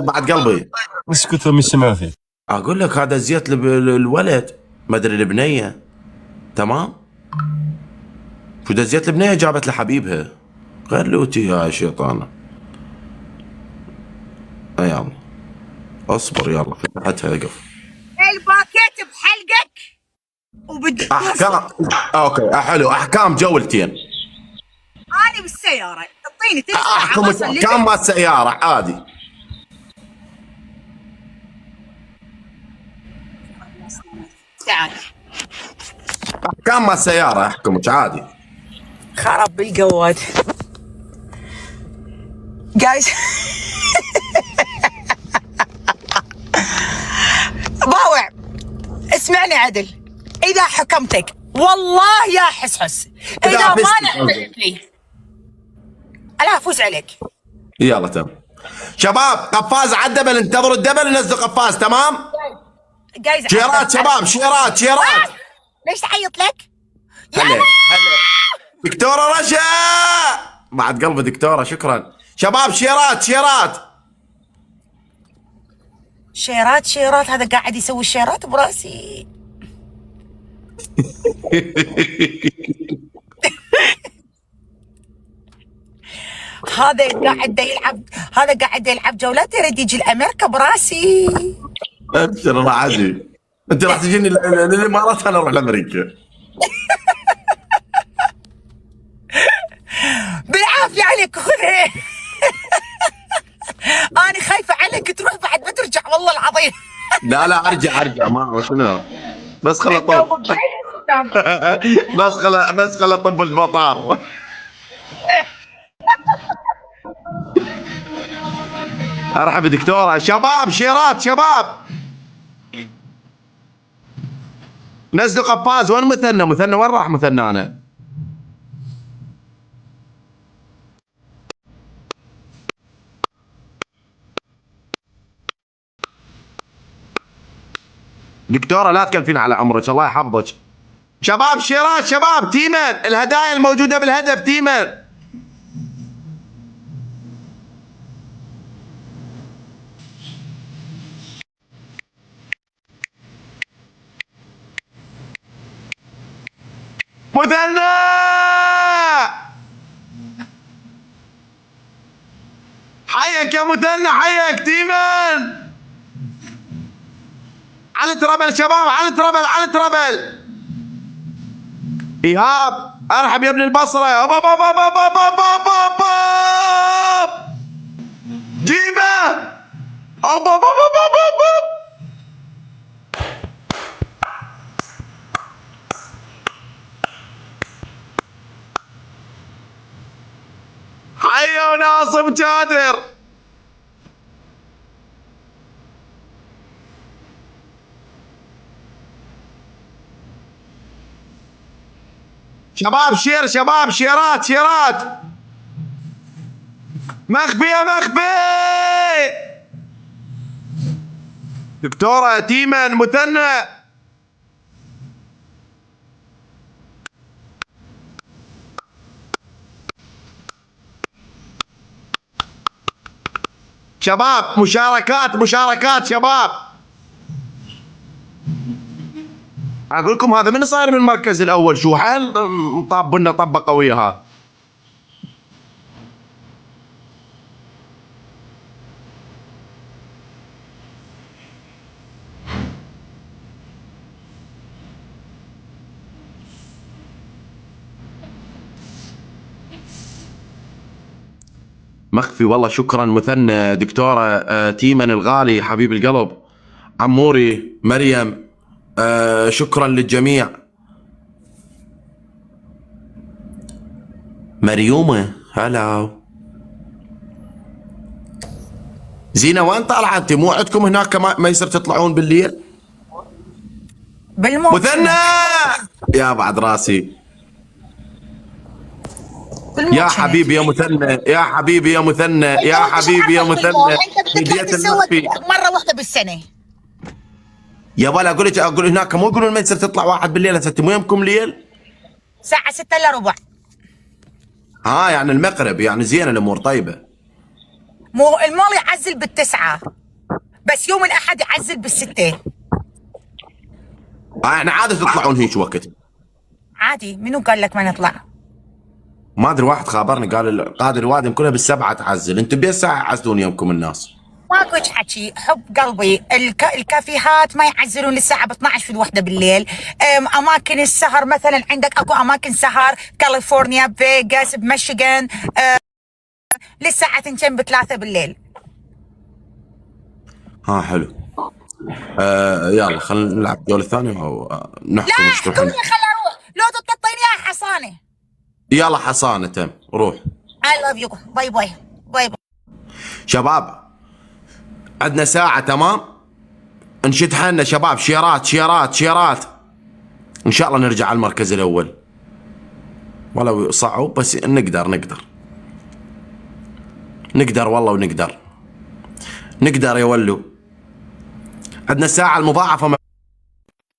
بعد قلبي. اسكت ومش سمع فيك. اقول لك هذا زيت الولد، ما ادري البنيه. تمام. شو ده زيت البنيه جابت لحبيبها. غلوتي يا شيطانه. يلا اصبر، يلا فتحتها اقف. الباكيت بحلقك احكام. اوكي حلو، احكام جولتين. انا بالسياره تعطيني تلت ساعه احكم اوصل احكام مال سياره عادي. تعال احكام مال سياره احكمك عادي. خرب بالقواد جايز. باوع اسمعني عدل، اذا حكمتك والله يا حسحس، اذا ما نحترف لي انا افوز عليك. يلا تمام شباب، قفاز على الدبل، انتظروا الدبل ننزل قفاز. تمام جايز شيرات شباب، شيرات. ليش تعيط لك؟ هلا دكتوره رشا، بعد قلب دكتوره، شكرا شباب. شيرات هذا قاعد يسوي الشيرات براسي. هذا قاعد يلعب جولات، يريد يجي الامريكا براسي. ابشر راح اجي، انت راح تجيني الامارات، انا اروح لامريكا. بالعافيه عليك خذها. انا خايفه عليك تروح بعد ما ترجع والله العظيم. لا ارجع ما شنو، بس خل اطب. بس خل اطب المطار. ارحب دكتوره. شباب شباب نزلوا قفاز. وين مثنى وين راح مثنى؟ انا دكتوره لا تكلفين على عمرك، الله يحفظك. شباب شباب تيمن، الهدايا الموجوده بالهدف تيمن. مثنى حيك يا مثنى، حيك تيمن. على تربل شباب، على تربل. ايهاب ارحب يا ابن البصره. جيبه. حيو ناصب جادر. شباب شيرات مخفي. دكتورة تيمن مثنى. شباب مشاركات شباب. اقول لكم هذا من صاير من المركز الاول، شو حال طابنا طبه قويه. ها مخفي والله. شكرا مثنى، دكتوره تيمن الغالي، حبيب القلب، عموري، مريم، شكرا للجميع. مريومه هلا. زينه وين طالعه انت؟ مو عندكم هناك ما يصير تطلعون بالليل؟ بالموت مثنى يا بعد راسي. يا حبيبي يا مثنى، يا حبيبي يا مثنى، يا حبيبي يا مثنى. انت بتطلع تسوق مره واحده بالسنه. يا ولا اقول هناك مو يقولون ما يصير تطلع واحد بالليل. هسه انتم وينكم ليل؟ الساعه 6 الا ربع. يعني المغرب، يعني زين الامور طيبه. مو المول يعزل بالتسعة، بس يوم الاحد يعزل بالستة. احنا عادة تطلعون هيك وقت. عادي، منو قال لك ما نطلع؟ ما ادري، واحد خابرني قال قادر الوادم كلها بالسبعة تعزل، انتم بأي ساعة يعزلون يومكم الناس؟ ماكو حكي حب قلبي. الكافيهات ما يعزلون للساعة ب 12 في الوحدة بالليل. أماكن السهر مثلا عندك أكو أماكن سهر كاليفورنيا، بفيغاس، بميشيغان، للساعة 2 بثلاثة بالليل. ها حلو. يلا خلينا نلعب جولة ثانية او نحكم لا ايش تروحون. احكوني خل أروح، لو تططيني إياها حصانة. يلا حصانة تم روح. I love you. باي باي باي باي. شباب عندنا ساعة تمام، نشد حالنا شباب، شيرات شيرات شيرات، ان شاء الله نرجع على المركز الاول، ولو صعب بس نقدر والله، ونقدر يا ولو. عندنا الساعة المضاعفة